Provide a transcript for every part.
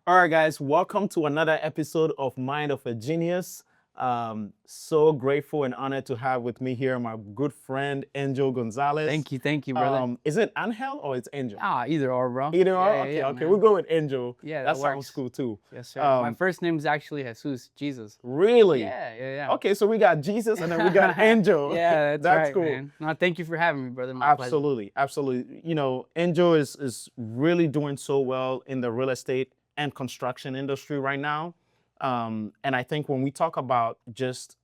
All right, guys, welcome to another episode of Mind of a Genius. So grateful and honored to have with me here my good friend Angel Gonzalez. Thank you, brother. Is it Angel or it's Angel? Either or, bro. Either or? Yeah, Okay, okay, we'll man. go with Angel. Yeah, That that sounds works. cool too. Yes, sir. My Um, first name is actually Jesus, Jesus. really? Yeah. Okay, so we got Jesus and then we got Angel. Yeah, that's That's right, cool. man. No, thank you for having me, brother. My pleasure. Absolutely, absolutely. You know, Angel is really doing so well in the real estate and construction industry right now. And I think when we talk about just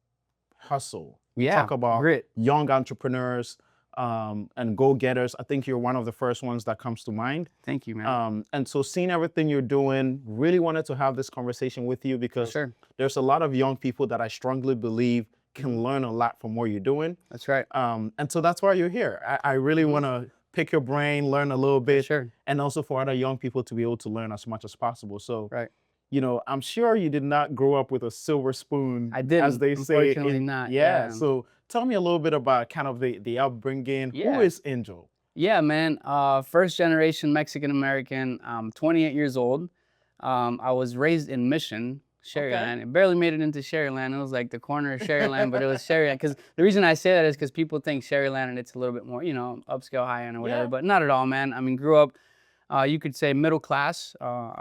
hustle, we Yeah, talk about grit. young entrepreneurs and go-getters, I think you're one of the first ones that comes to mind. Thank you, man. And so seeing everything you're doing, really wanted to have this conversation with you because Sure. there's a lot of young people that I strongly believe can learn a lot from what you're doing. That's right. And so that's why you're here. I really want to pick your brain, learn a little bit, Sure. and also for other young people to be able to learn as much as possible. So, Right. you know, I'm sure you did not grow up with a silver spoon, I didn't, as they say. unfortunately not, Yeah. yeah. So tell me a little bit about kind of the upbringing. Yeah. Who is Angel? Yeah, man. First generation Mexican American. 28 years old. I was raised in Mission, Sherryland. Okay. It barely made it into Sherryland. It was like the corner of Sherryland, but it was Sherryland. Because the reason I say that is because people think Sherryland and it's a little bit more, upscale, high end or whatever. Yeah. But not at all, man. I mean, grew up, you could say middle class.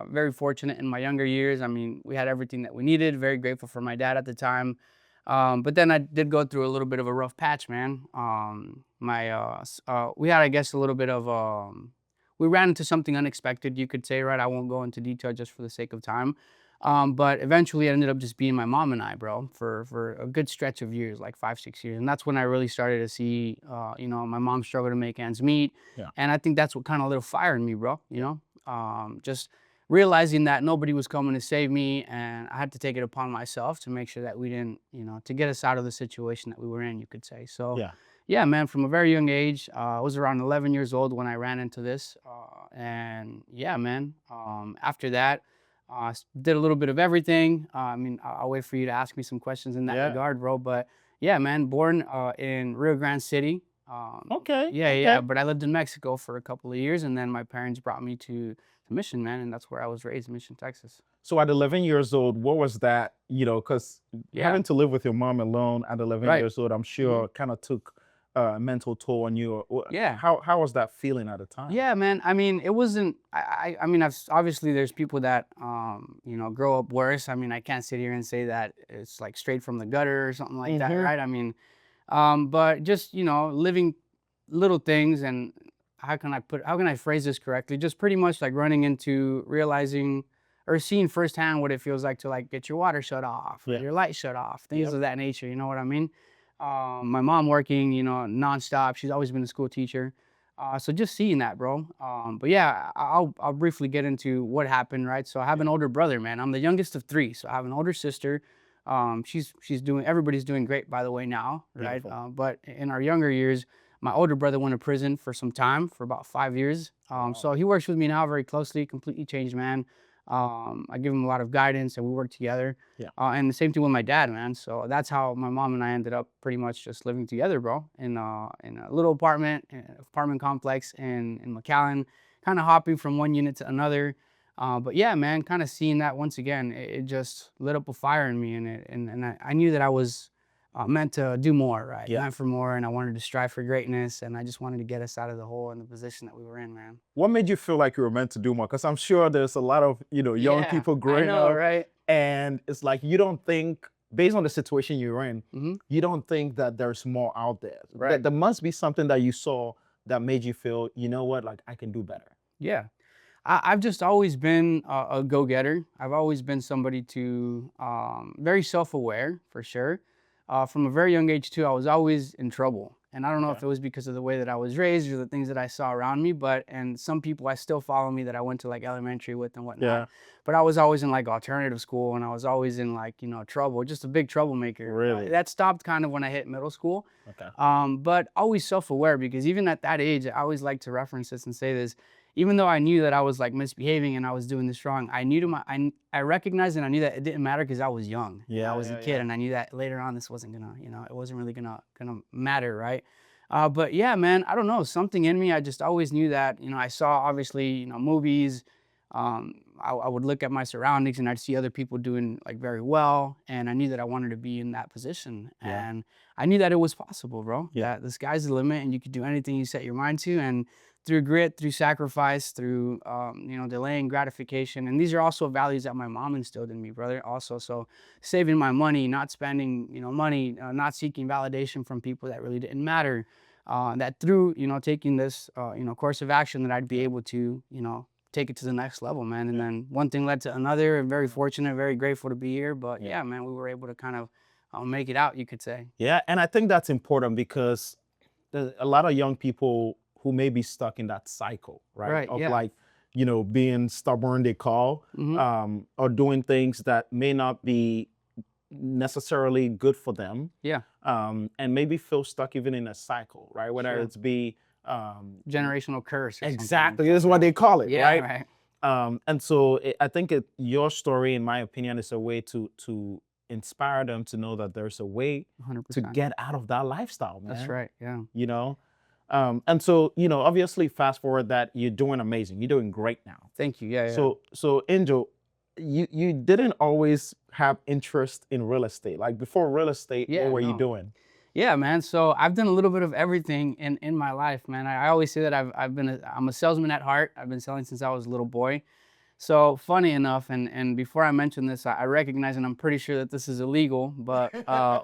Very fortunate in my younger years. I mean, we had everything that we needed. Very grateful for my dad at the time. But then I did go through a little bit of a rough patch, man. We had, I guess, a little bit of, we ran into something unexpected, you could say, right? I won't go into detail just for the sake of time. But eventually it ended up just being my mom and I, bro, for a good stretch of years, like 5, 6 years. And that's when I really started to see, my mom struggle to make ends meet. Yeah. And I think that's what kind of lit a fire in me, bro, just realizing that nobody was coming to save me and I had to take it upon myself to make sure that we didn't, to get us out of the situation that we were in, you could say. So, yeah, man, from a very young age, I was around 11 years old when I ran into this. And yeah, man, after that, did a little bit of everything. I mean, I'll wait for you to ask me some questions in that regard, bro. But yeah, man, born in Rio Grande City. Okay. Yeah. But I lived in Mexico for a couple of years, and then my parents brought me to Mission, man, and that's where I was raised, Mission, Texas. So at 11 years old, what was that, because having to live with your mom alone at 11 Right. years old, I'm sure kind of took a mental toll on you. Yeah. How was that feeling at the time? Yeah, man. I mean, it wasn't. I mean, obviously there's people that grow up worse. I mean, I can't sit here and say that it's like straight from the gutter or something like that, right? I mean, but just living little things, and how can I phrase this correctly? Just pretty much like running into realizing or seeing firsthand what it feels like to like get your water shut off, or your light shut off, things of that nature. You know what I mean? My mom working, nonstop. She's always been a school teacher. So just seeing that, bro. But yeah, I'll briefly get into what happened, right? So I have an older brother, man. I'm the youngest of three. So I have an older sister. Everybody's doing great, by the way, now, right? But in our younger years, my older brother went to prison for some time, for about 5 years. So he works with me now very closely, completely changed man. I give him a lot of guidance and we work together. And the same thing with my dad, man. So that's how my mom and I ended up pretty much just living together, bro, in a little apartment complex in McAllen, kind of hopping from one unit to another. But yeah, man, kind of seeing that once again, it just lit up a fire in me, and I knew that I was meant to do more, right? Meant for more, and I wanted to strive for greatness, and I just wanted to get us out of the hole and the position that we were in, man. What made you feel like you were meant to do more? Because I'm sure there's a lot of young people growing up, right? and it's like you don't think, based on the situation you're in, you don't think that there's more out there. Right. There must be something that you saw that made you feel, you know what, like I can do better. Yeah. I've just always been a go-getter. I've always been somebody to very self-aware, for sure. From a very young age too, I was always in trouble. And I don't know if it was because of the way that I was raised or the things that I saw around me, and some people I still follow me that I went to like elementary with and whatnot. But I was always in like alternative school, and I was always in like, trouble, just a big troublemaker. Really? That stopped kind of when I hit middle school. Okay. But always self-aware, because even at that age, I always like to reference this and say this. Even though I knew that I was like misbehaving and I was doing this wrong, I recognized and I knew that it didn't matter because I was young. I was a kid, and I knew that later on this wasn't gonna, it wasn't really gonna matter, right? But yeah, man, I don't know, something in me, I just always knew that, I saw obviously, movies, I would look at my surroundings and I'd see other people doing like very well, and I knew that I wanted to be in that position, and I knew that it was possible, bro. That the sky's the limit, and you could do anything you set your mind to, and through grit, through sacrifice, through delaying gratification, and these are also values that my mom instilled in me, brother. Also, so saving my money, not spending money, not seeking validation from people that really didn't matter. That through taking this course of action, that I'd be able to take it to the next level, man. And then one thing led to another. I'm very fortunate, very grateful to be here. But yeah, man, we were able to kind of make it out, you could say. Yeah, and I think that's important because there's a lot of young people who may be stuck in that cycle, right? Of like, being stubborn, they call, or doing things that may not be necessarily good for them. Yeah. And maybe feel stuck even in a cycle, right? Whether it's be generational curse. Or exactly, this is what they call it, right? Right. And so I think your story, in my opinion, is a way to inspire them to know that there's a way 100%. to get out of that lifestyle, man. That's right. Yeah. And so, obviously fast forward that you're doing amazing. You're doing great now. Thank you. Yeah. So Angel, you didn't always have interest in real estate. Like before real estate, what were you doing? Yeah, man. So I've done a little bit of everything in my life, man. I always say that I'm a salesman at heart. I've been selling since I was a little boy. So funny enough, and before I mention this, I recognize, and I'm pretty sure that this is illegal, but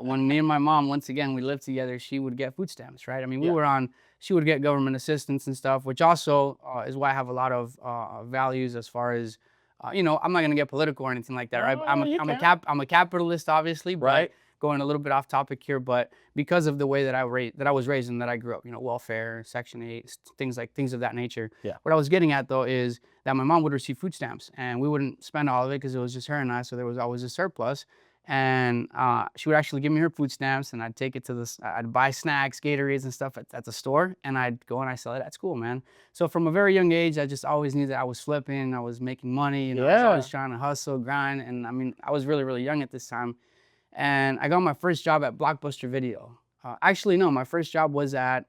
when me and my mom, once again, we lived together, she would get food stamps, right? I mean, she would get government assistance and stuff, which also is why I have a lot of values as far as, I'm not going to get political or anything like that, right? I'm a capitalist, obviously, but going a little bit off topic here, but because of the way that I was raised and that I grew up, welfare, Section 8, things of that nature. Yeah. What I was getting at though is that my mom would receive food stamps, and we wouldn't spend all of it because it was just her and I, so there was always a surplus. And she would actually give me her food stamps, and I'd take it to I'd buy snacks, Gatorades and stuff at the store, and I'd go and I sell it at school, man. So from a very young age, I just always knew that I was flipping, I was making money, I was always trying to hustle, grind, and I mean, I was really, really young at this time. And I got my first job at Blockbuster Video. Actually, no, my first job was selling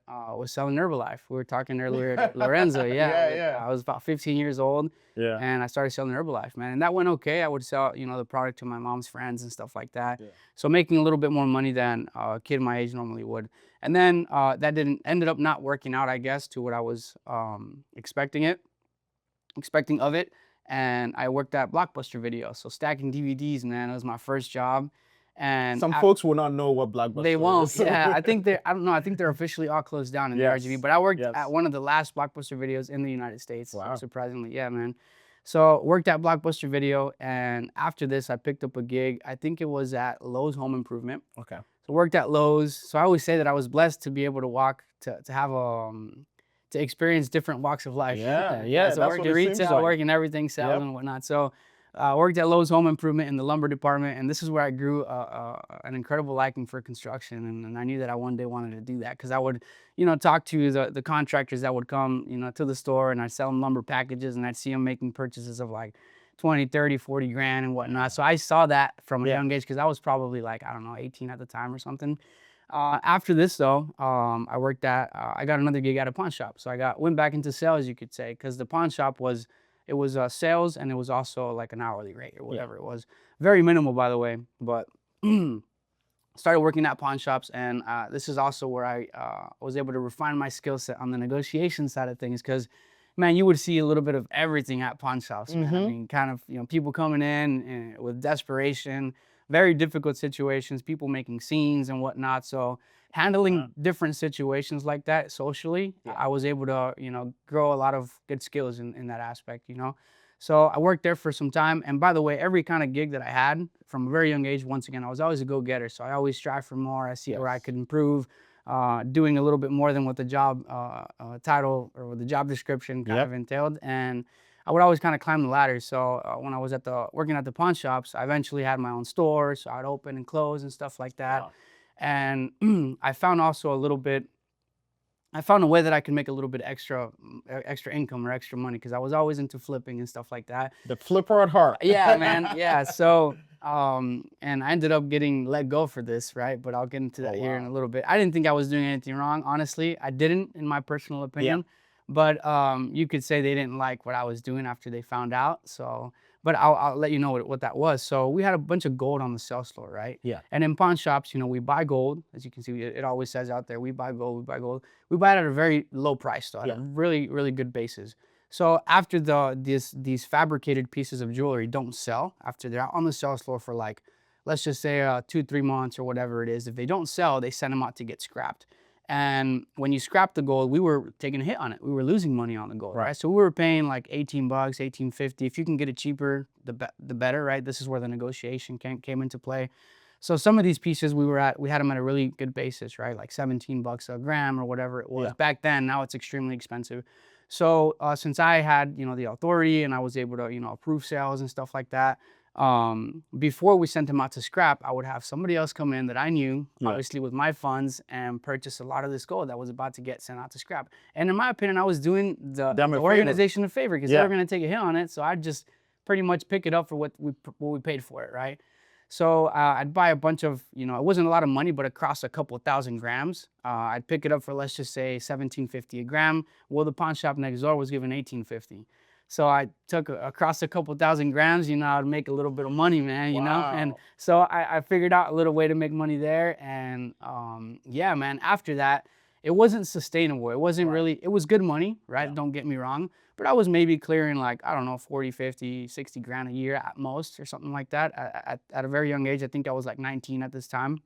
Herbalife. We were talking earlier, Lorenzo. Yeah. I was about 15 years old. Yeah. And I started selling Herbalife, man. And that went okay. I would sell, the product to my mom's friends and stuff like that. Yeah. So making a little bit more money than a kid my age normally would. And then that ended up not working out, I guess, to what I was expecting of it. And I worked at Blockbuster Video. So stacking DVDs, man, it was my first job. And some folks will not know what Blockbuster is. They won't. Yeah, I think I don't know. I think they're officially all closed down in the RGB. But I worked at one of the last Blockbuster Videos in the United States. Wow. Surprisingly, yeah, man. So worked at Blockbuster Video, and after this, I picked up a gig. I think it was at Lowe's Home Improvement. Okay. So worked at Lowe's. So I always say that I was blessed to be able to have to experience different walks of life. Yeah. So working retail, working everything, sales and whatnot. So. Worked at Lowe's Home Improvement in the lumber department, and this is where I grew an incredible liking for construction, and I knew that I one day wanted to do that because I would, talk to the contractors that would come, to the store, and I'd sell them lumber packages, and I'd see them making purchases of like 20, 30, 40 grand and whatnot. So I saw that from a young age because I was probably like, I don't know, 18 at the time or something. After this though, I got another gig at a pawn shop. So went back into sales, you could say, because the pawn shop was sales, and it was also like an hourly rate or whatever it was. Very minimal, by the way, but started working at pawn shops, and this is also where I was able to refine my skill set on the negotiation side of things, because, man, you would see a little bit of everything at pawn shops, man. I mean, kind of, people coming in with desperation, very difficult situations, people making scenes and whatnot. So handling different situations like that socially, I was able to, grow a lot of good skills in that aspect, So I worked there for some time. And by the way, every kind of gig that I had from a very young age, once again, I was always a go-getter. So I always strive for more. I see where I could improve, doing a little bit more than what the job title or what the job description kind of entailed. And I would always kind of climb the ladder. So when I was working at the pawn shops, I eventually had my own store. So I'd open and close and stuff like that. Wow. And I found also a way that I could make a little bit extra income or extra money, because I was always into flipping and stuff like that. The flipper at heart. Yeah, man. Yeah. So, and I ended up getting let go for this, right? But I'll get into that here in a little bit. I didn't think I was doing anything wrong, honestly. I didn't, in my personal opinion. But you could say they didn't like what I was doing after they found out. So, but I'll let you know what that was. So we had a bunch of gold on the sales floor, right? Yeah. And in pawn shops, you know, we buy gold. As you can see, it always says out there, we buy gold, we buy gold. We buy it at a very low price, though, at a Yeah. really, really good basis. So after these fabricated pieces of jewelry don't sell, after they're out on the sales floor for like, let's just say 2-3 months or whatever it is, if they don't sell, they send them out to get scrapped. And when you scrap the gold, we were taking a hit on it. We were losing money on the gold, right? So we were paying like $18, $18.50. If you can get it cheaper, the better, right? This is where the negotiation came into play. So some of these pieces we had them at a really good basis, right? Like $17 a gram or whatever it was back then. Now it's extremely expensive. So since I had, you know, the authority and I was able to, you know, approve sales and stuff like that, before we sent them out to scrap, I would have somebody else come in that I knew, obviously with my funds, and purchase a lot of this gold that was about to get sent out to scrap. And in my opinion, I was doing the organization a favor because they were going to take a hit on it. So I'd just pretty much pick it up for what we paid for it, right? So I'd buy a bunch of, you know, it wasn't a lot of money, but across a couple 1,000 grams. I'd pick it up for, let's just say, $17.50 a gram. Well, the pawn shop next door was giving $18.50. So I took across a couple 1,000 grams, you know, I'd make a little bit of money, man, you know? And so I figured out a little way to make money there. And yeah, man, after that, it wasn't sustainable. It wasn't really, it was good money, right? Don't get me wrong. But I was maybe clearing like, I don't know, 40, 50, 60 grand a year at most or something like that at a very young age. I think I was like 19 at this time.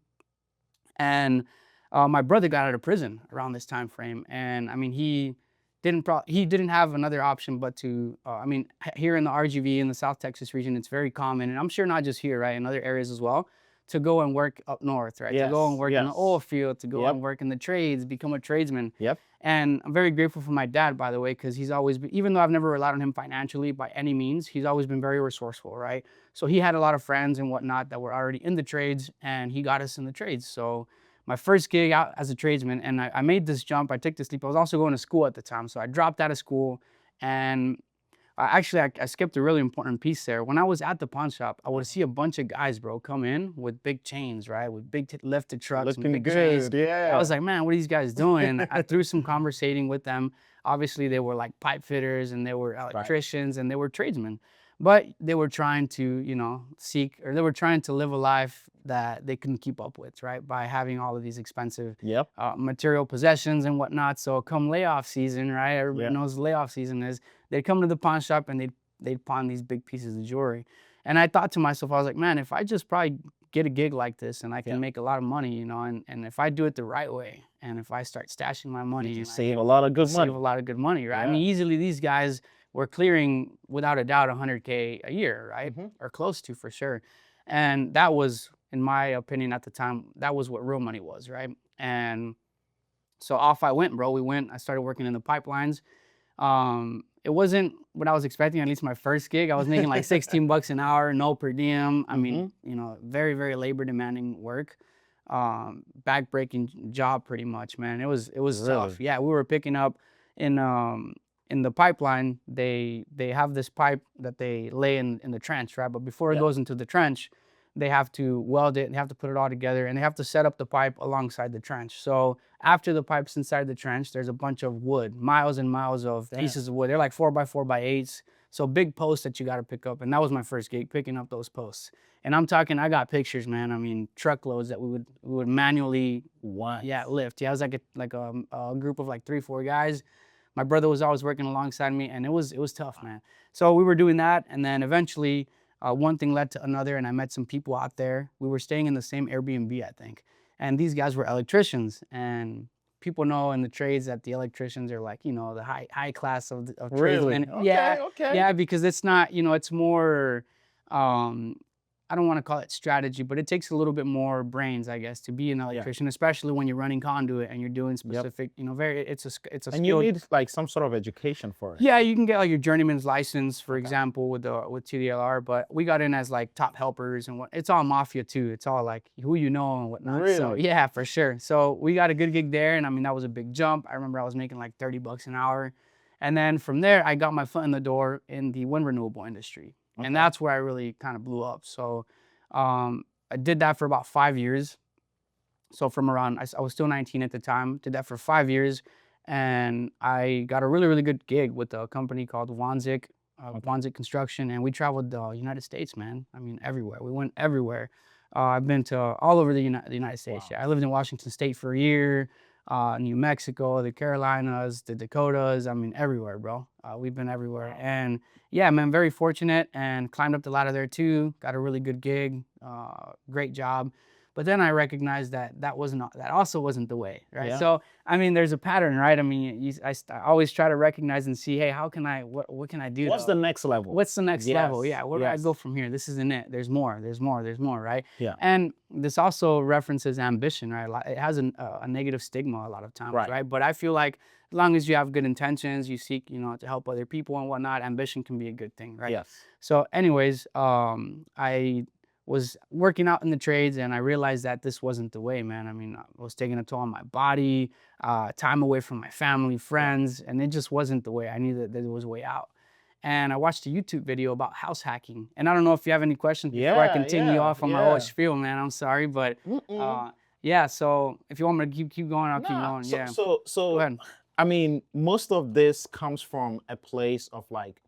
And my brother got out of prison around this time frame. And I mean, he didn't have another option but to, I mean, here in the RGV in the South Texas region, it's very common. And I'm sure not just here, right? In other areas as well, to go and work up north, right? To go and work in the oil field, to go and work in the trades, become a tradesman. And I'm very grateful for my dad, by the way, because he's always been, even though I've never relied on him financially by any means, he's always been very resourceful, right? So he had a lot of friends and whatnot that were already in the trades, and he got us in the trades. So my first gig out as a tradesman, and I made this jump, I took this leap. I was also going to school at the time, so I dropped out of school, and actually, I skipped a really important piece there. When I was at the pawn shop, I would see a bunch of guys, bro, come in with big chains, right? With big lifted trucks and big chains. I was like, man, what are these guys doing? I threw some conversating with them. Obviously, they were like pipe fitters and they were electricians and they were tradesmen. But they were trying to, you know, they were trying to live a life that they couldn't keep up with, right? By having all of these expensive material possessions and whatnot. So come layoff season, right? Everybody knows what layoff season is. They'd come to the pawn shop and they'd pawn these big pieces of jewelry. And I thought to myself, I was like, man, if I just probably get a gig like this and I can make a lot of money, you know, and if I do it the right way, and if I start stashing my money, you save a lot of good money. Save a lot of good money, right? I mean, easily these guys were clearing, without a doubt, 100K a year, right? Or close to, for sure. And that was, in my opinion at the time, that was what real money was, right? And so off I went, bro. I started working in the pipelines. It wasn't what I was expecting, at least my first gig. I was making like $16 an hour, no per diem. I mean, you know, very, very labor demanding work. Back-breaking job pretty much, man. It was tough. Yeah, we were picking up in the pipeline. They have this pipe that they lay in the trench, right? But before it goes into the trench, they have to weld it, and they have to put it all together, and they have to set up the pipe alongside the trench. So after the pipe's inside the trench, there's a bunch of wood, miles and miles of pieces of wood. They're like 4x4x8s. So big posts that you got to pick up. And that was my first gig, picking up those posts. And I'm talking, I got pictures, man. I mean, truckloads that we would manually lift. Yeah, it was like a group of like 3-4 guys. My brother was always working alongside me, and it was tough, man. So we were doing that, and then eventually one thing led to another, and I met some people out there. We were staying in the same Airbnb, I think. And these guys were electricians, and people know in the trades that the electricians are like, you know, the high class of tradesmen. Yeah, because it's not, you know, it's more, I don't want to call it strategy, but it takes a little bit more brains, I guess, to be an electrician, especially when you're running conduit and you're doing specific, you know, it's a and you need like some sort of education for it. Yeah, you can get like your journeyman's license, for example, with TDLR, but we got in as like top helpers and it's all mafia too. It's all like who you know and whatnot. Really? So yeah, for sure. So we got a good gig there, and I mean that was a big jump. I remember I was making like $30 an hour, and then from there I got my foot in the door in the wind renewable industry. And that's where I really kind of blew up. So I did that for about 5 years. So from around, I was still 19 at the time, did that for 5 years. and I got a really, really good gig with a company called Wanzik Construction, and we traveled the United States, man. I mean, everywhere. We went everywhere. I've been to all over the United States. Wow. Yeah, I lived in Washington State for a year, New Mexico, the Carolinas, the Dakotas. I mean, everywhere, bro. We've been everywhere, Wow. and yeah, man, very fortunate, and climbed up the ladder there too. Got a really good gig, great job. But then I recognized that that also wasn't the way, right? Yeah. So I mean, there's a pattern, right? I mean, I always try to recognize and see, hey, how can what can I do? What's the next level? What's the next level? Yeah, where do I Yes. go from here? This isn't it. There's more. There's more. There's more, right? Yeah. And this also references ambition, right? It has a negative stigma a lot of times, Right. right? But I feel like as long as you have good intentions, you seek, to help other people and whatnot, ambition can be a good thing, right? Yes. So, anyways, I was working out in the trades, and I realized that this wasn't the way, man. I mean, I was taking a toll on my body, time away from my family, friends, and it just wasn't the way. I knew that there was a way out. And I watched a YouTube video about house hacking. And I don't know if you have any questions before I continue off on my whole spiel, man. I'm sorry, but yeah. So if you want me to keep going, I'll keep going. So, Yeah. so Go ahead. I mean, most of this comes from a place of like,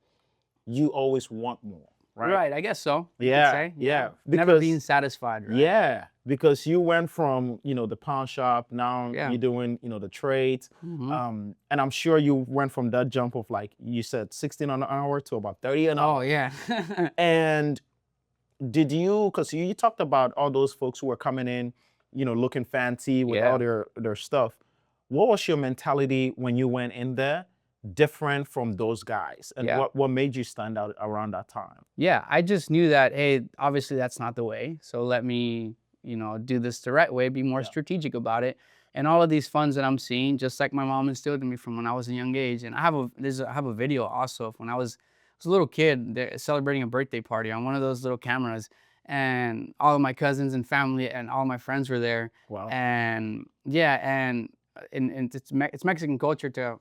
you always want more, right? Right. I guess so. you could Yeah, say. yeah, Never because- being satisfied, right? Yeah, because you went from, the pawn shop, now Yeah. you're doing, the trades. Mhm. And I'm sure you went from that jump of like, you said 16 an hour to about 30 an hour. Oh, yeah. And did you, because you talked about all those folks who were coming in, looking fancy with Yeah. all their stuff. What was your mentality when you went in there different from those guys? And Yeah. what made you stand out around that time? Yeah, I just knew that, hey, obviously that's not the way. So let me, do this the right way, be more Yeah. strategic about it. And all of these funds that I'm seeing, just like my mom instilled in me from when I was a young age. And I have a video also of when I was a little kid celebrating a birthday party on one of those little cameras. And all of my cousins and family and all my friends were there. Wow. And yeah, and it's Mexican culture to,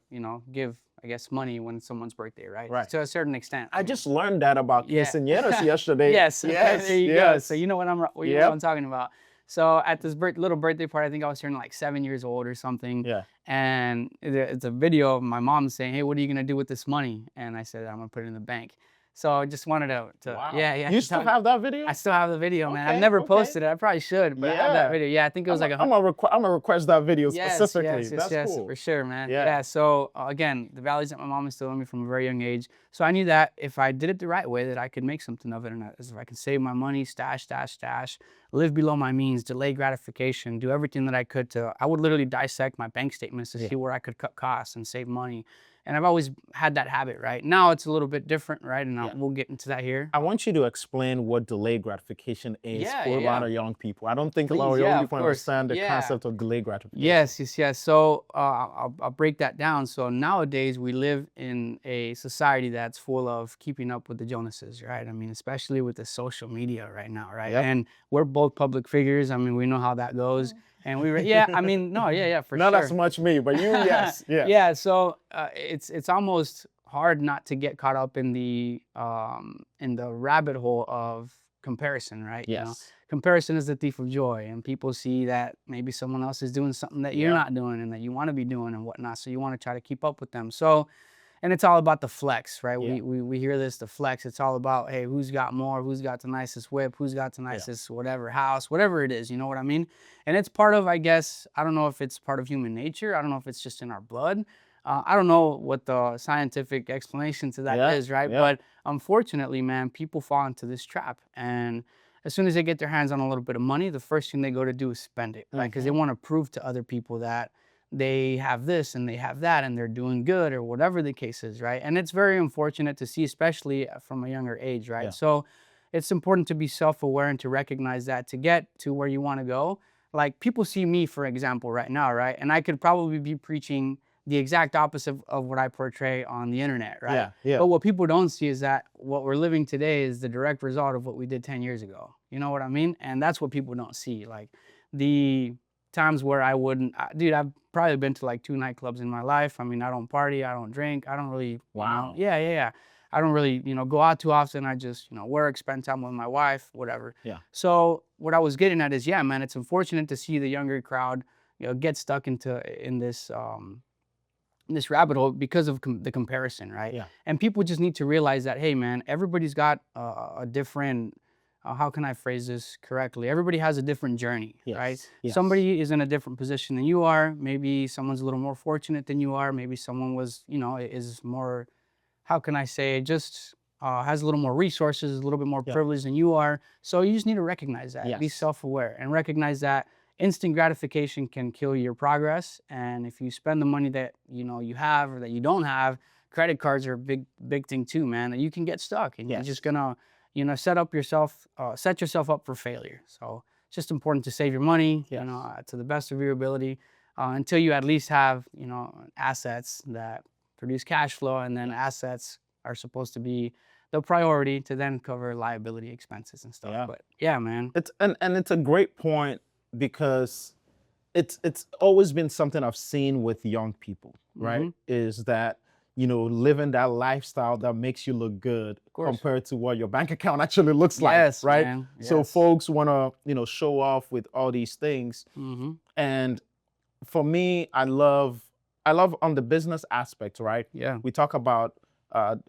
give, I guess, money when it's someone's birthday, right? Right. To a certain extent. I just learned that about Yeah. quinceañeras yesterday. Yes. Yes. There you go. So you know what you know Yep. what I'm talking about. So at this little birthday party, I think I was turning like 7 years old or something. Yeah. And it's a video of my mom saying, "Hey, what are you gonna do with this money?" And I said, "I'm gonna put it in the bank." So I just wanted to Wow. yeah. You still have that video? I still have the video, man. I've Okay, never okay. posted it. I probably should, but I have that Yeah. video. Yeah, I think it was like I'm gonna request that video specifically. Yes, That's cool. for sure, man. Yeah. Yeah. So again, the values that my mom instilled in me from a very young age. So I knew that if I did it the right way, that I could make something of it, and if I could save my money, stash, live below my means, delay gratification, do everything that I could I would literally dissect my bank statements to see where I could cut costs and save money. And I've always had that habit, right? Now it's a little bit different, right? And we'll get into that here. I want you to explain what delayed gratification is Yeah, for a lot of young people. I don't think a lot of Please, young of people course. understand the Yeah. concept of delayed gratification. Yes. So I'll break that down. So nowadays we live in a society that's full of keeping up with the Jonases, right? I mean, especially with the social media right now, right? Yep. And we're both public figures. I mean, we know how that goes. And for Not sure. as much me, but you, yes. Yeah. So it's almost hard not to get caught up in the rabbit hole of comparison, right? Yes. Comparison is the thief of joy, and people see that maybe someone else is doing something that you're not doing and that you want to be doing and whatnot. So you want to try to keep up with them. So, and it's all about the flex, right? Yeah. We hear this, the flex. It's all about, hey, who's got more? Who's got the nicest whip? Who's got the nicest whatever house? Whatever it is, you know what I mean? And it's part of, I guess, I don't know if it's part of human nature. I don't know if it's just in our blood. I don't know what the scientific explanation to that is, right? Yeah. But unfortunately, man, people fall into this trap. And as soon as they get their hands on a little bit of money, the first thing they go to do is spend it, right? Because they want to prove to other people that they have this and they have that and they're doing good or whatever the case is, right? And it's very unfortunate to see, especially from a younger age, right? Yeah. So it's important to be self-aware and to recognize that to get to where you want to go. Like people see me, for example, right now, right? And I could probably be preaching the exact opposite of what I portray on the internet, right? Yeah. But what people don't see is that what we're living today is the direct result of what we did 10 years ago. You know what I mean? And that's what people don't see. Like the times where I wouldn't, dude, I've probably been to like 2 nightclubs in my life. I mean, I don't party, I don't drink, I don't really, Wow. Yeah. I don't really, go out too often. I just, work, spend time with my wife, whatever. Yeah. So what I was getting at is, yeah, man, it's unfortunate to see the younger crowd, get stuck in this this rabbit hole because of the comparison, right? Yeah. And people just need to realize that, hey, man, everybody's got a different. How can I phrase this correctly? Everybody has a different journey, right? Yes. Yes. Somebody is in a different position than you are. Maybe someone's a little more fortunate than you are. Maybe someone was, is more, how can I say, just has a little more resources, a little bit more Yeah. privilege than you are. So you just need to recognize that, be Yes. self-aware, and recognize that instant gratification can kill your progress. And if you spend the money that you have or that you don't have, credit cards are a big thing too, man. That you can get stuck, and you're Yes. just gonna set yourself up for failure. So it's just important to save your money, Yes. to the best of your ability, until you at least have, assets that produce cash flow, and then assets are supposed to be the priority to then cover liability expenses and stuff. Yeah. But yeah, man. It's and it's a great point because it's always been something I've seen with young people, right? Mhm. Is that living that lifestyle that makes you look good course. compared to what your bank account actually looks Yes, like, right? man. So Yes. folks want to show off with all these things, Mhm. and for me, I love on the business aspect, right? Yeah. We talk about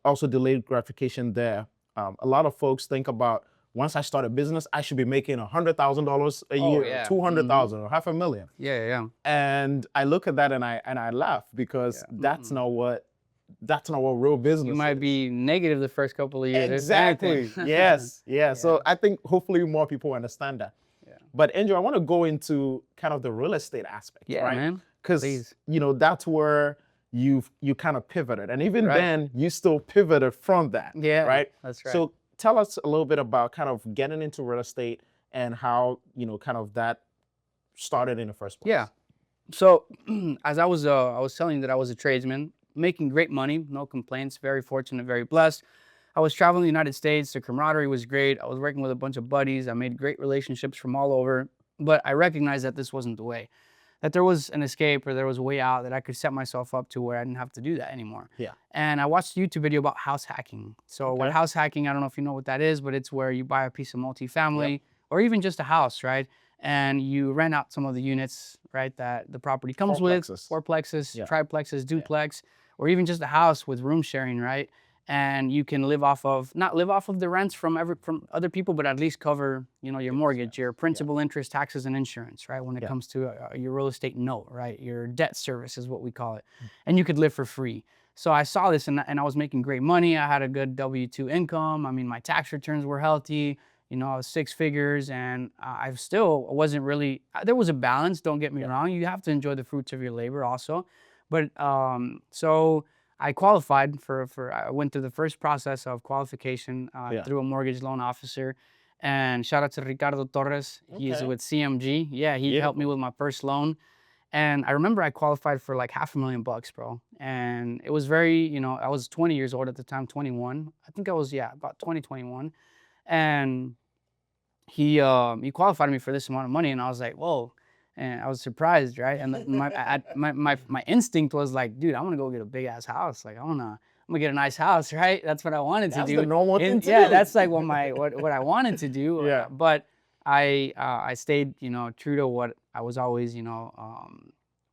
also delayed gratification there. A lot of folks think about, once I start a business, I should be making $100,000 a Oh, year, yeah. 200,000 or $500,000. Yeah, yeah. And I look at that and I laugh, because Yeah. that's not what real business You might is. be negative the first couple of years. if Exactly. anything. Yes. Yeah. Yeah. So I think hopefully more people understand that. Yeah. But Andrew, I want to go into kind of the real estate aspect, Yeah, right? man. Because Please. that's where you kind of pivoted, and even Right. then you still pivoted from that. Yeah. Right. That's right. So tell us a little bit about kind of getting into real estate and how kind of that started in the first place. Yeah. So as I was telling you that I was a tradesman, making great money, no complaints, very fortunate, very blessed. I was traveling the United States. The camaraderie was great. I was working with a bunch of buddies. I made great relationships from all over. But I recognized that this wasn't the way, that there was an escape or there was a way out, that I could set myself up to where I didn't have to do that anymore. Yeah. And I watched a YouTube video about house hacking. So what Okay. house hacking, I don't know if you know what that is, but it's where you buy a piece of multifamily or even just a house, right? And you rent out some of the units, right, that the property comes with, Fourplexes. fourplexes, Yeah. triplexes, duplex, or even just a house with room sharing, right? And you can not live off of the rents from other people, but at least cover, your mortgage, your principal, interest, taxes, and insurance, right? When it Yeah. comes to your real estate note, right? Your debt service is what we call it. And you could live for free. So I saw this and I was making great money. I had a good W-2 income. I mean, my tax returns were healthy. I was 6 figures, and I still wasn't really, there was a balance, don't get me wrong. You have to enjoy the fruits of your labor also. But so I qualified I went through the first process of qualification through a mortgage loan officer. And shout out to Ricardo Torres. He's Okay. with CMG. Yeah, he helped me with my first loan. And I remember I qualified for like $500,000, bro. And it was very, I was 20 years old at the time, 21. I think I was, about 2021. And he qualified me for this amount of money, and I was like, whoa. And I was surprised, right? And my instinct was like, dude, I want to go get a big ass house. Like, I'm gonna get a nice house, right? That's what I wanted to do. That's the normal thing to Yeah, do. that's like what I wanted to do. Yeah. But I stayed, true to what I was always,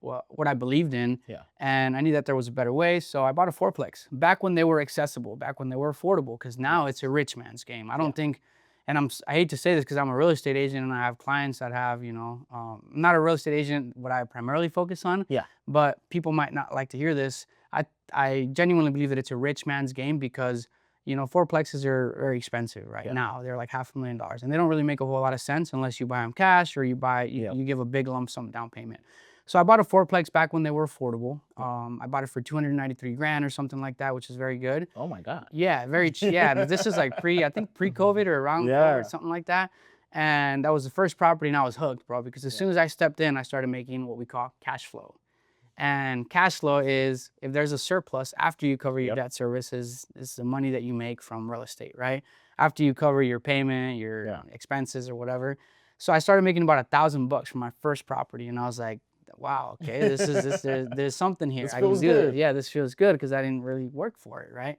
what I believed in. Yeah. And I knew that there was a better way, so I bought a fourplex back when they were accessible, back when they were affordable. Because now it's a rich man's game. I don't think. And I hate to say this because I'm a real estate agent and I have clients that have, I'm not a real estate agent, what I primarily focus on. Yeah. But people might not like to hear this. I genuinely believe that it's a rich man's game because, fourplexes are very expensive right now. They're like $500,000 and they don't really make a whole lot of sense unless you buy them cash or you give a big lump sum down payment. So I bought a fourplex back when they were affordable. I bought it for $293,000 or something like that, which is very good. Oh my God. Yeah, very cheap. Yeah, this is like pre-COVID or around COVID or something like that. And that was the first property, and I was hooked, bro, because as soon as I stepped in, I started making what we call cash flow. And cash flow is if there's a surplus after you cover your debt service, is the money that you make from real estate, right? After you cover your payment, your expenses or whatever. So I started making about $1,000 from my first property, and I was like, wow, okay, there's something here. This I can feels do good. it. Yeah, this feels good because I didn't really work for it, right?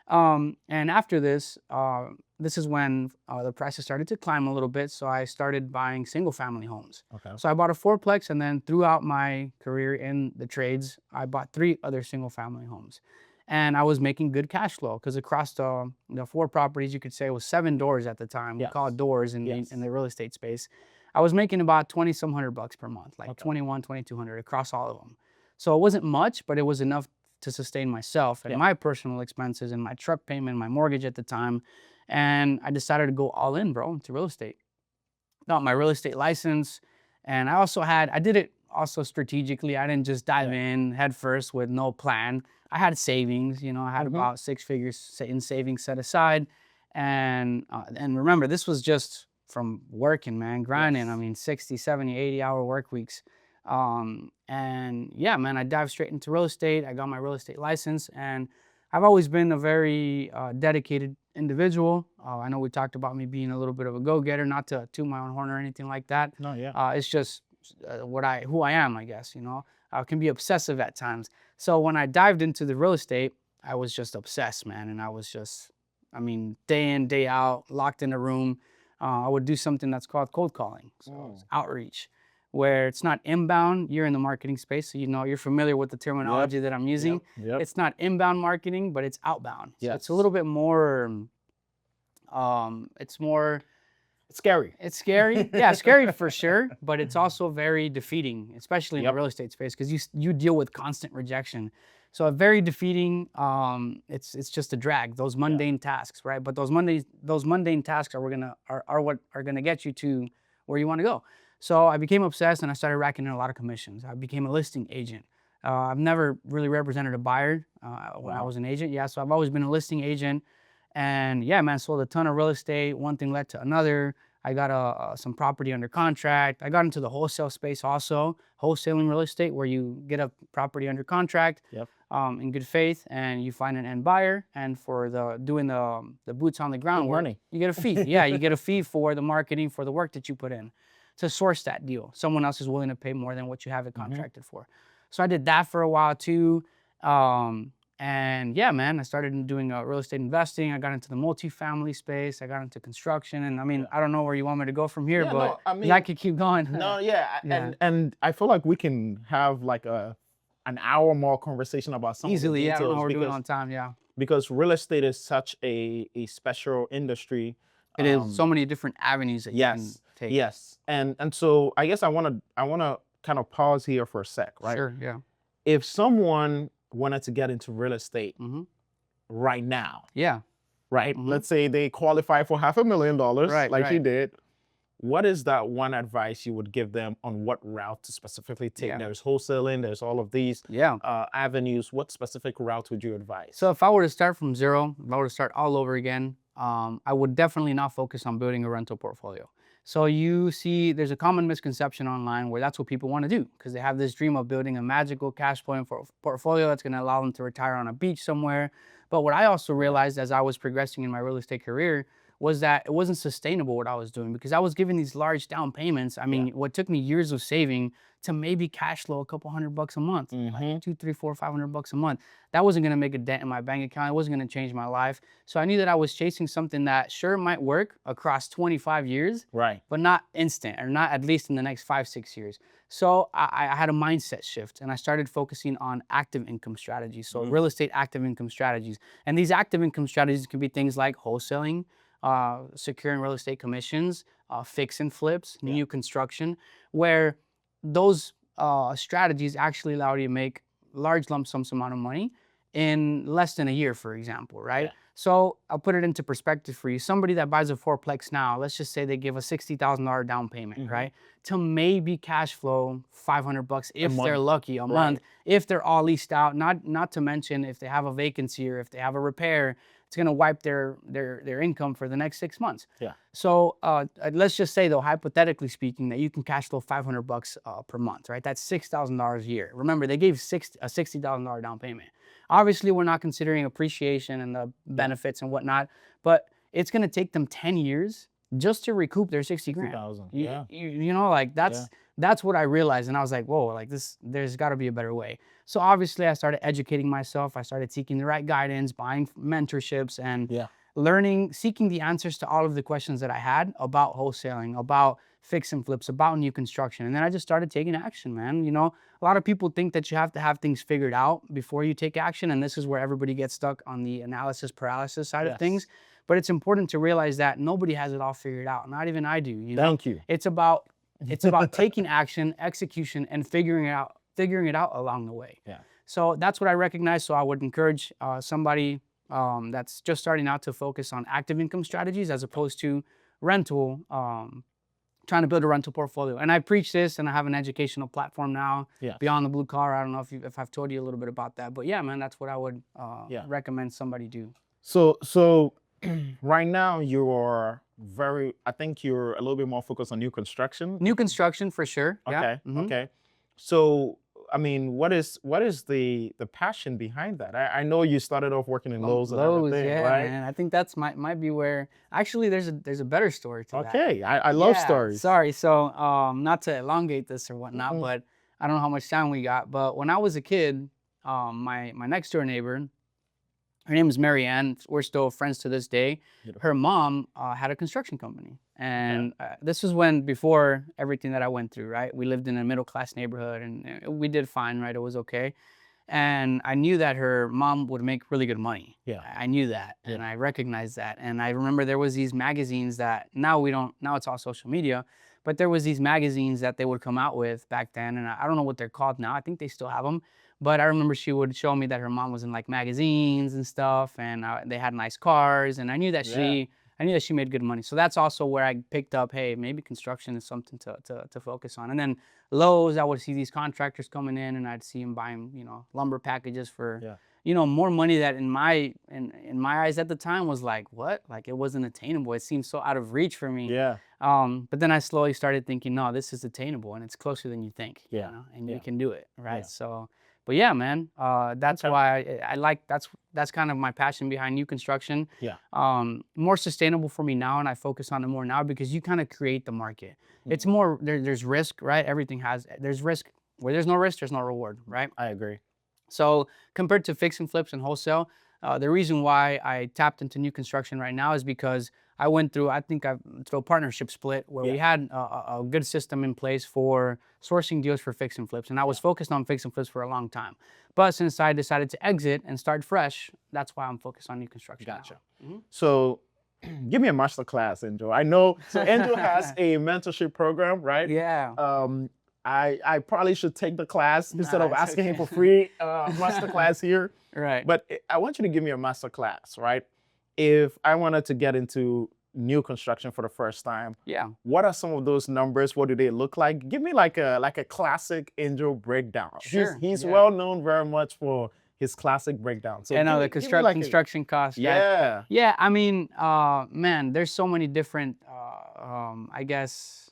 Mm-hmm. And after this, this is when the prices started to climb a little bit. So I started buying single family homes. Okay. So I bought a fourplex, and then throughout my career in the trades, I bought 3 other single family homes. And I was making good cash flow because across the 4 properties, you could say it was 7 doors at the time. We call it doors in the real estate space. I was making about 20 some $100 per month, like 21, 2200 across all of them. So it wasn't much, but it was enough to sustain myself and my personal expenses and my truck payment, my mortgage at the time. And I decided to go all in, bro, into real estate. Got my real estate license. And I did it also strategically. I didn't just dive in head first with no plan. I had savings, I had about 6 figures in savings set aside. And remember, this was just from working, man, grinding. I mean, 60, 70, 80-hour work weeks. And yeah, man, I dived straight into real estate. I got my real estate license, and I've always been a very dedicated individual. I know we talked about me being a little bit of a go-getter, not to toot my own horn or anything like that. No, yeah. It's just who I am, I guess, I can be obsessive at times. So when I dived into the real estate, I was just obsessed, man. And I was just, day in, day out, locked in a room. I would do something that's called cold calling. So it's outreach, where it's not inbound. You're in the marketing space, so you're familiar with the terminology that I'm using. It's not inbound marketing, but it's outbound. So it's a little bit more, it's scary. It's scary. Yeah, scary for sure, but it's also very defeating, especially in the real estate space, because you deal with constant rejection. So very defeating. It's just a drag. Those mundane tasks, right? But those mundane tasks are what are gonna get you to where you want to go. So I became obsessed, and I started racking in a lot of commissions. I became a listing agent. I've never really represented a buyer when I was an agent. Yeah, so I've always been a listing agent. And yeah, man, sold a ton of real estate. One thing led to another. I got some property under contract. I got into the wholesale space also, wholesaling real estate, where you get a property under contract in good faith, and you find an end buyer. And for doing the boots on the ground work, you get a fee. Yeah, you get a fee for the marketing, for the work that you put in to source that deal. Someone else is willing to pay more than what you have it contracted for. So I did that for a while too. And yeah, man, I started doing real estate investing. I got into the multifamily space. I got into construction. And I don't know where you want me to go from here, but I could keep going. No, and I feel like we can have like an hour more conversation about some easily. Of the details. Yeah, I don't know we're doing on time. Yeah, because real estate is such a special industry. It is so many different avenues that you can take. Yes, and so I guess I wanna kind of pause here for a sec, right? Sure. Yeah. If someone wanted to get into real estate right now, right? Let's say they qualify for $500,000, like you did. What is that one advice you would give them on what route to specifically take? Yeah. There's wholesaling, there's all of these avenues. What specific route would you advise? So if I were to start from zero, if I were to start all over again, I would definitely not focus on building a rental portfolio. So you see, there's a common misconception online where that's what people want to do, because they have this dream of building a magical cash flowing portfolio that's going to allow them to retire on a beach somewhere. But what I also realized as I was progressing in my real estate career was that it wasn't sustainable what I was doing, because I was giving these large down payments. What took me years of saving to maybe cash flow a couple $100 a month, like $200, $300, $400, $500 a month. That wasn't going to make a dent in my bank account. It wasn't going to change my life. So I knew that I was chasing something that sure might work across 25 years, but not instant, or not at least in the next 5-6 years. So I had a mindset shift, and I started focusing on active income strategies. So real estate active income strategies. And these active income strategies can be things like wholesaling, securing real estate commissions, fix and flips, new construction, where those strategies actually allow you to make large lump sums amount of money in less than a year, for example, right? So I'll put it into perspective for you. Somebody that buys a fourplex now, let's just say they give a $60,000 down payment, right? To maybe cash flow $500 if they're lucky a month, if they're all leased out, not to mention if they have a vacancy or if they have a repair, it's going to wipe their income for the next 6 months. So let's just say, though, hypothetically speaking, that you can cash flow $500 per month, right? That's $6,000 a year. Remember, they gave a $60,000 down payment. Obviously, we're not considering appreciation and the benefits and whatnot, but it's going to take them 10 years just to recoup their 60 grand. 60,000, You know, like that's what I realized. And I was like, whoa, like there's got to be a better way. So obviously I started educating myself. I started seeking the right guidance, buying mentorships, and seeking the answers to all of the questions that I had about wholesaling, about fix and flips, about new construction. And then I just started taking action, man. You know, a lot of people think that you have to have things figured out before you take action. And this is where everybody gets stuck on the analysis paralysis side of things. But it's important to realize that nobody has it all figured out. Not even I do, you know? Thank you. It's about taking action, execution, and figuring it out along the way. Yeah. So that's what I recognize. So I would encourage somebody that's just starting out to focus on active income strategies as opposed to rental, trying to build a rental portfolio. And I preach this, and I have an educational platform now, Beyond the Blue Collar. I don't know if I've told you a little bit about that, but yeah, man, that's what I would recommend somebody do. So right now I think you're a little bit more focused on new construction. New construction for sure. Okay. Yeah. Okay. So, I mean, what is the passion behind that? I know you started off working in Lowe's and everything, yeah, right? man. I think that's might be where actually there's a better story to that. Okay, I love stories. Sorry, so not to elongate this or whatnot, but I don't know how much time we got. But when I was a kid, my next door neighbor, her name is Mary Ann. We're still friends to this day. Beautiful. Her mom had a construction company. And this was before everything that I went through, right? We lived in a middle-class neighborhood, and we did fine, right? It was okay. And I knew that her mom would make really good money. Yeah. I knew that, and I recognized that. And I remember there was these magazines that now it's all social media, but there was these magazines that they would come out with back then, and I don't know what they're called now. I think they still have them. But I remember she would show me that her mom was in like magazines and stuff, and they had nice cars, and I knew that she made good money. So that's also where I picked up, hey, maybe construction is something to focus on. And then Lowe's, I would see these contractors coming in, and I'd see them buying, lumber packages for, more money that in my eyes at the time was like, what? Like it wasn't attainable. It seemed so out of reach for me. Yeah. But then I slowly started thinking, no, this is attainable, and it's closer than you think. Yeah. And you can do it, right? So. But yeah, man, that's why I like, that's kind of my passion behind new construction. Yeah. More sustainable for me now, and I focus on it more now because you kind of create the market. It's more, there's risk, right? There's risk. Where there's no risk, there's no reward, right? I agree. So compared to fix and flips and wholesale, the reason why I tapped into new construction right now is because I went through, through a partnership split where we had a good system in place for sourcing deals for fix and flips. And I was focused on fix and flips for a long time. But since I decided to exit and start fresh, that's why I'm focused on new construction. Gotcha. So give me a master class, Angel. I know, so Angel has a mentorship program, right? Yeah. I probably should take the class instead of asking him for free master class here. Right. But I want you to give me a master class, right? If I wanted to get into new construction for the first time, what are some of those numbers? What do they look like? Give me like a classic Angel breakdown. Sure. He's well known very much for his classic breakdown. So the construction costs. Yeah. Yeah. I mean, man, there's so many different, I guess,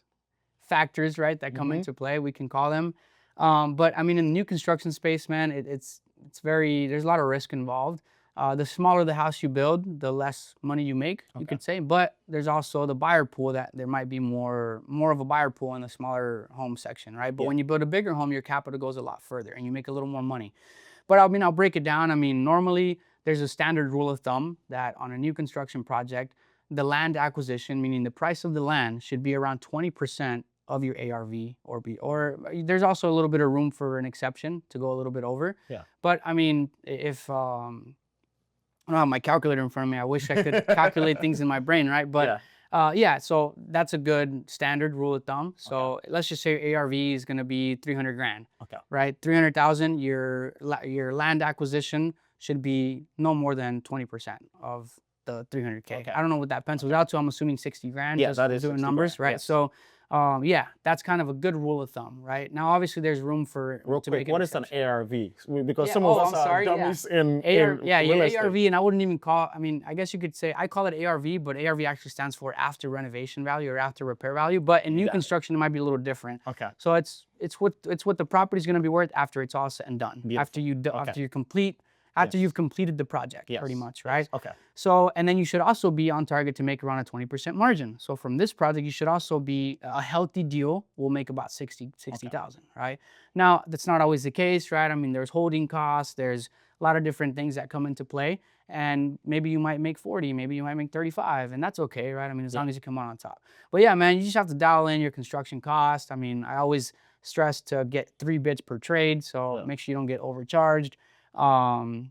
factors, right, that come into play. We can call them. But I mean, in the new construction space, man, there's a lot of risk involved. The smaller the house you build, the less money you make, you could say. But there's also the buyer pool, that there might be more of a buyer pool in the smaller home section, right? But when you build a bigger home, your capital goes a lot further and you make a little more money. But I mean, I'll break it down. I mean, normally there's a standard rule of thumb that on a new construction project, the land acquisition, meaning the price of the land, should be around 20% of your ARV or there's also a little bit of room for an exception to go a little bit over. Yeah. But I mean, if I don't have my calculator in front of me. I wish I could calculate things in my brain, right? But so that's a good standard rule of thumb. So let's just say ARV is going to be 300 grand, right? 300,000, your land acquisition should be no more than 20% of the 300K. I don't know what that pencils out to. I'm assuming 60 grand. Yeah, that is doing numbers, right? Yes. So that's kind of a good rule of thumb, right? Now, obviously, there's room for real to quick. make an What is an exception. ARV? Because some of us are dummies in real estate. ARV, and I wouldn't even call. I mean, I guess you could say I call it ARV, but ARV actually stands for after renovation value or after repair value. But in new construction, it might be a little different. Okay. So it's what the property's going to be worth after it's all said and done. Beautiful. After you've completed the project, pretty much, right? Okay. So, and then you should also be on target to make around a 20% margin. So from this project, you should also be, a healthy deal will make about 60,000, right? Now, that's not always the case, right? I mean, there's holding costs, there's a lot of different things that come into play. and maybe you might make 40, maybe you might make 35, and that's okay, right? I mean, as long as you come out on top. But yeah, man, you just have to dial in your construction cost. I mean, I always stress to get 3 bids per trade, so make sure you don't get overcharged.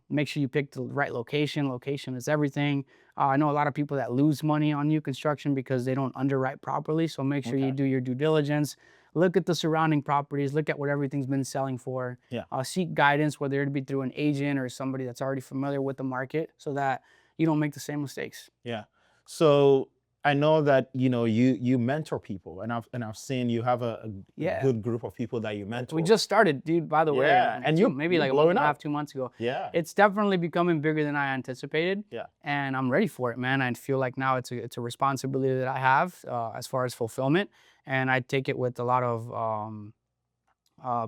Make sure you pick the right location. Location is everything. I know a lot of people that lose money on new construction because they don't underwrite properly. So make sure you do your due diligence. Look at the surrounding properties. Look at what everything's been selling for. Seek guidance, whether it be through an agent or somebody that's already familiar with the market, so that you don't make the same mistakes. Yeah. So I know that you mentor people, and I've seen you have a good group of people that you mentor. We just started, dude. By the way, and you maybe like a month and a half, 2 months ago. Yeah, it's definitely becoming bigger than I anticipated. Yeah, and I'm ready for it, man. I feel like now it's a responsibility that I have as far as fulfillment, and I take it with a lot of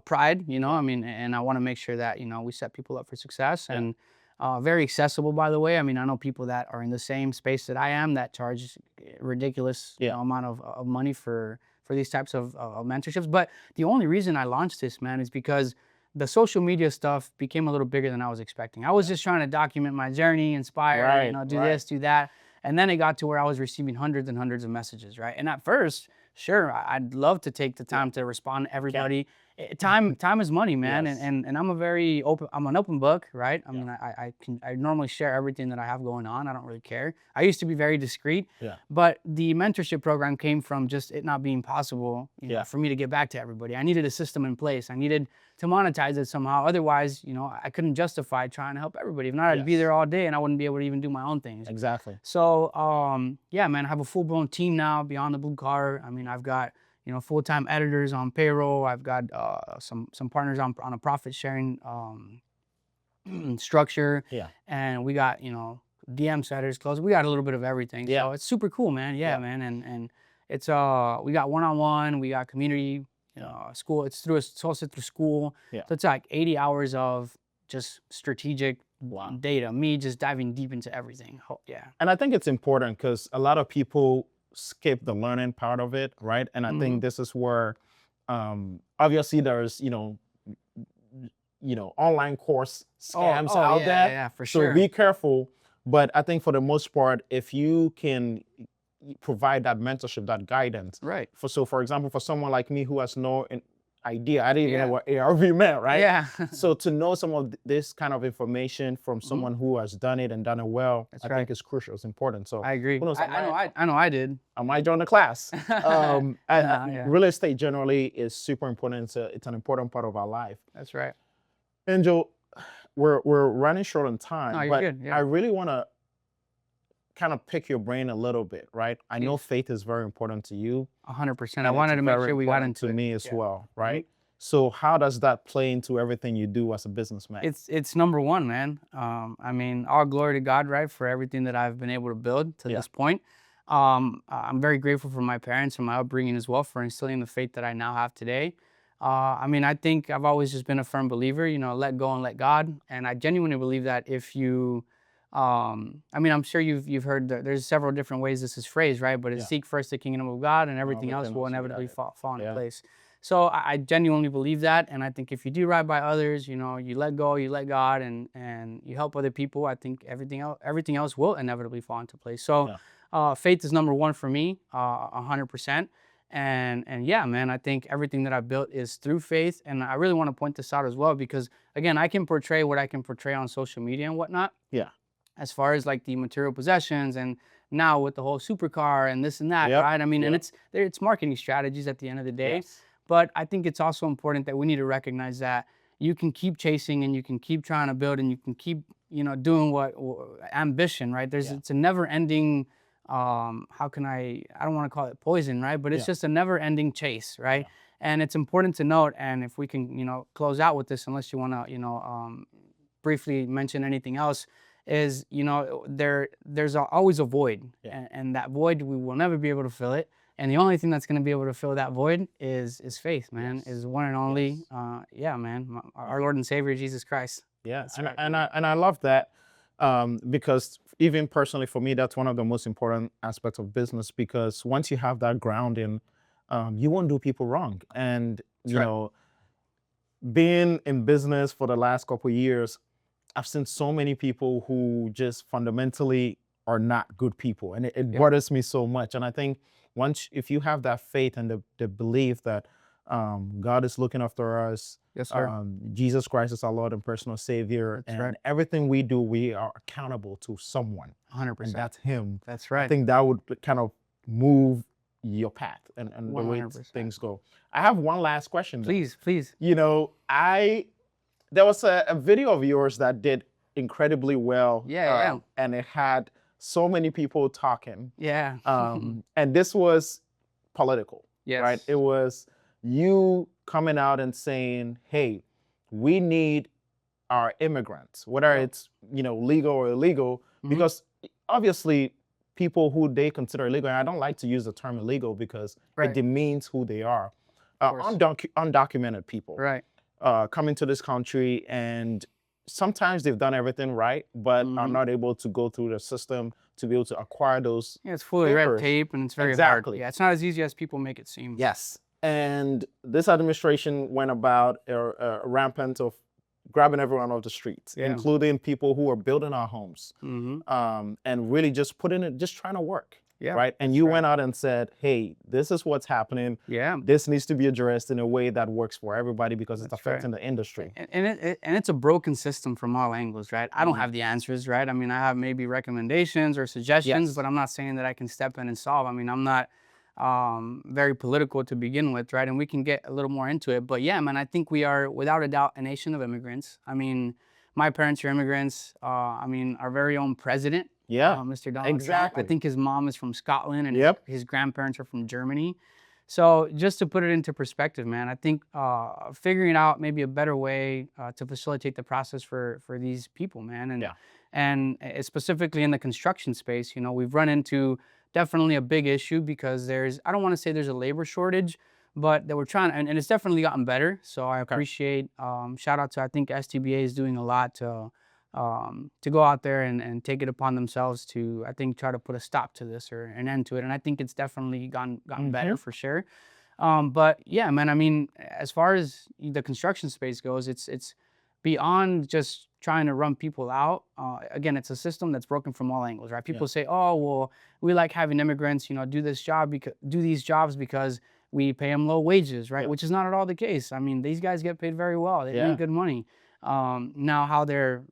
pride. I mean, and I want to make sure that we set people up for success and. Very accessible, by the way. I mean, I know people that are in the same space that I am that charge ridiculous amount of money for these types of mentorships. But the only reason I launched this, man, is because the social media stuff became a little bigger than I was expecting. I was just trying to document my journey, inspire, do this, do that. And then it got to where I was receiving hundreds and hundreds of messages, right? And at first, sure, I'd love to take the time to respond to everybody. Time is money, man. And I'm I'm an open book, right? I mean, I normally share everything that I have going on. I don't really care. I used to be very discreet, but the mentorship program came from just it not being possible for me to get back to everybody. I needed a system in place. I needed to monetize it somehow. Otherwise, I couldn't justify trying to help everybody. If not, I'd be there all day and I wouldn't be able to even do my own things. Exactly. So, yeah, man, I have a full-blown team now beyond the blue collar. I mean, I've got full-time editors on payroll. I've got some partners on a profit-sharing structure. Yeah. And we got DM setters, close. We got a little bit of everything. Yeah. So it's super cool, man. Yeah, man. And it's we got one-on-one. We got community school. It's hosted through school. Yeah. So it's like 80 hours of just strategic data. Me just diving deep into everything. Yeah. And I think it's important because a lot of people skip the learning part of it, right? And I think this is where obviously there's online course scams out there. Yeah, for sure. So be careful. But I think for the most part, if you can provide that mentorship, that guidance, right? For example, for someone like me who has no idea, I didn't even know what ARV meant, right? Yeah. So to know some of this kind of information from someone who has done it and done it well, I think is crucial. It's important. So I agree. I know I did. I might join the class. Real estate generally is super important. It's an important part of our life. That's right. Angel, we're running short on time, no, you're but good. Yeah. I really want to kind of pick your brain a little bit, right? I know faith is very important to you. 100%. I wanted to make sure we got into it. To me as well, right? So how does that play into everything you do as a businessman? It's number one, man. I mean, all glory to God, right, for everything that I've been able to build to this point. I'm very grateful for my parents and my upbringing as well for instilling the faith that I now have today. I mean, I think I've always just been a firm believer, let go and let God. And I genuinely believe that if you I mean, I'm sure you've heard that there's several different ways this is phrased, right? But it's seek first the kingdom of God and everything else will inevitably fall into place. So I genuinely believe that. And I think if you do right by others, you let go, you let God and you help other people, I think everything else will inevitably fall into place. So faith is number one for me, 100%. And yeah, man, I think everything that I've built is through faith. And I really want to point this out as well, because again, I can portray what I can portray on social media and whatnot. Yeah. As far as like the material possessions and now with the whole supercar and this and that, right? I mean, and it's marketing strategies at the end of the day. Yes. But I think it's also important that we need to recognize that you can keep chasing and you can keep trying to build and you can keep, doing what ambition, right? It's a never ending, I don't want to call it poison, right? But it's just a never ending chase, right? Yeah. And it's important to note, and if we can, close out with this, unless you want to, briefly mention anything else, is, there's always a void, and that void, we will never be able to fill it. And the only thing that's going to be able to fill that void is faith, man, is one and only, man, our Lord and Savior, Jesus Christ. Yeah, and I love that, because even personally for me, that's one of the most important aspects of business, because once you have that grounding, you won't do people wrong. And, being in business for the last couple of years, I've seen so many people who just fundamentally are not good people, and it Yep. bothers me so much. And I think if you have that faith and the belief that God is looking after us, Yes, sir. Jesus Christ is our Lord and personal Savior, That's and right. everything we do, we are accountable to someone, 100%. and that's Him. That's I right. think that would kind of move your path and the way 100%. things go. I have one last question, though. Please, please. You know, there was a video of yours that did incredibly well. Yeah. And it had so many people talking. Yeah. And this was political, Yes. right? It was you coming out and saying, hey, we need our immigrants, whether it's, legal or illegal, because obviously people who they consider illegal, and I don't like to use the term illegal because Right. it demeans who they are, Of course. undocumented people. Right. Coming to this country, and sometimes they've done everything right, but are not able to go through the system to be able to acquire those. Yeah, it's full of red papers. tape, and it's very Exactly. hard. Yeah, it's not as easy as people make it seem. Yes. And this administration went about rampant of grabbing everyone off the streets, Yeah. including people who are building our homes, Mm-hmm. and really just just trying to work. Yeah. Right. And you went out and said, hey, this is what's happening. Yeah. This needs to be addressed in a way that works for everybody because it's That's right. affecting the industry. And it's a broken system from all angles, right? I don't have the answers, right? I mean, I have maybe recommendations or suggestions, Yes. but I'm not saying that I can step in and solve. I mean, I'm not very political to begin with, right? And we can get a little more into it. But yeah, man, I think we are, without a doubt, a nation of immigrants. I mean, my parents are immigrants. I mean, our very own president, Yeah. Mr. Donald Exactly. Trump. I think his mom is from Scotland and Yep. his grandparents are from Germany. So just to put it into perspective, man, I think figuring out maybe a better way to facilitate the process for these people, man, and specifically in the construction space, we've run into definitely a big issue because I don't want to say there's a labor shortage, but that we're trying, and it's definitely gotten better. So I appreciate, shout out to, I think STBA is doing a lot to go out there and take it upon themselves to, I think, try to put a stop to this or an end to it. And I think it's definitely gotten better for sure. But yeah, man, I mean, as far as the construction space goes, it's beyond just trying to run people out. Again, it's a system that's broken from all angles, right? People say, oh, well, we like having immigrants, do these jobs because we pay them low wages, right? Which is not at all the case. I mean, these guys get paid very well. They make good money. Now how they're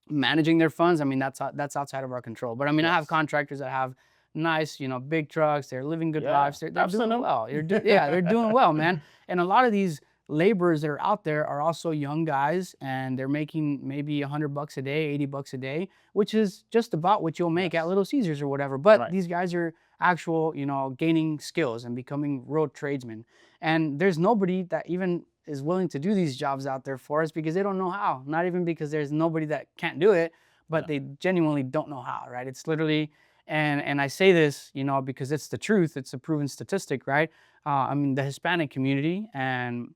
managing their funds, I mean, that's outside of our control. But I mean, I have contractors that have nice, big trucks. They're living good lives. They're doing well. They're doing well, man. And a lot of these laborers that are out there are also young guys, and they're making maybe $100 a day, $80 a day, which is just about what you'll make at Little Caesars or whatever. But these guys are actual, gaining skills and becoming real tradesmen. And there's nobody that even is willing to do these jobs out there for us because they don't know how. Not even because there's nobody that can't do it, but they genuinely don't know how, right? It's literally, and I say this, because it's the truth. It's a proven statistic, right? I mean, the Hispanic community and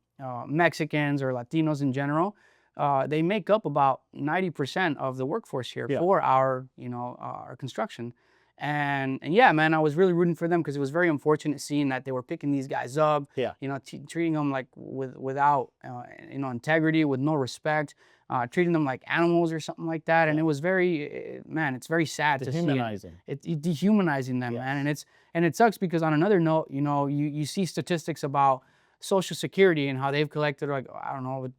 Mexicans or Latinos in general, they make up about 90% of the workforce here for our construction. And yeah, man, I was really rooting for them because it was very unfortunate seeing that they were picking these guys up, treating them like without, integrity, with no respect, treating them like animals or something like that. And it was very, man, it's very sad to see it. It's dehumanizing them, man. And it sucks because on another note, you see statistics about Social Security and how they've collected, like, I don't know,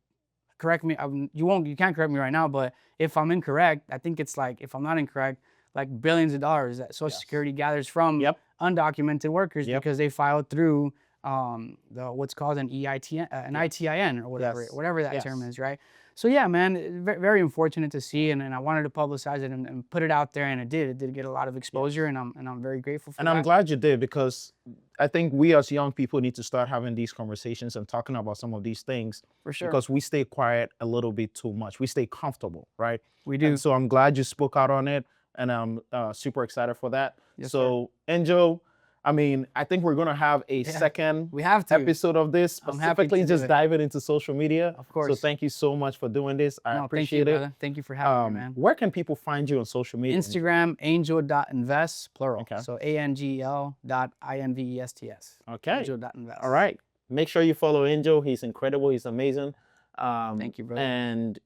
correct me, you can't correct me right now, but if I'm incorrect, I think it's like, if I'm not incorrect, like billions of dollars that Social Security gathers from undocumented workers because they filed through what's called an ITIN or whatever that term is, right? So yeah, man, very unfortunate to see, and I wanted to publicize it and put it out there, and it did get a lot of exposure, and I'm very grateful for that. And I'm glad you did, because I think we as young people need to start having these conversations and talking about some of these things. For sure. Because we stay quiet a little bit too much. We stay comfortable, right? We do. And so I'm glad you spoke out on it, and I'm super excited for that. Yes, so, Angel, I mean, I think we're going to have a second episode of this, specifically just diving into social media. Of course. So thank you so much for doing this. I appreciate it. Brother. Thank you for having me, man. Where can people find you on social media? Instagram, angel.invest, plural. Okay. So ANGL.INVESTS. Okay. Angel.invest. All right. Make sure you follow Angel. He's incredible. He's amazing. Thank you, brother. And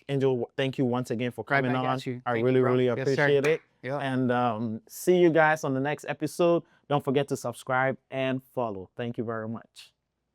Angel, thank you once again for Right coming back on. at you. I Thank you, really, bro. really Yes, sir. appreciate it. Yeah. And see you guys on the next episode. Don't forget to subscribe and follow. Thank you very much.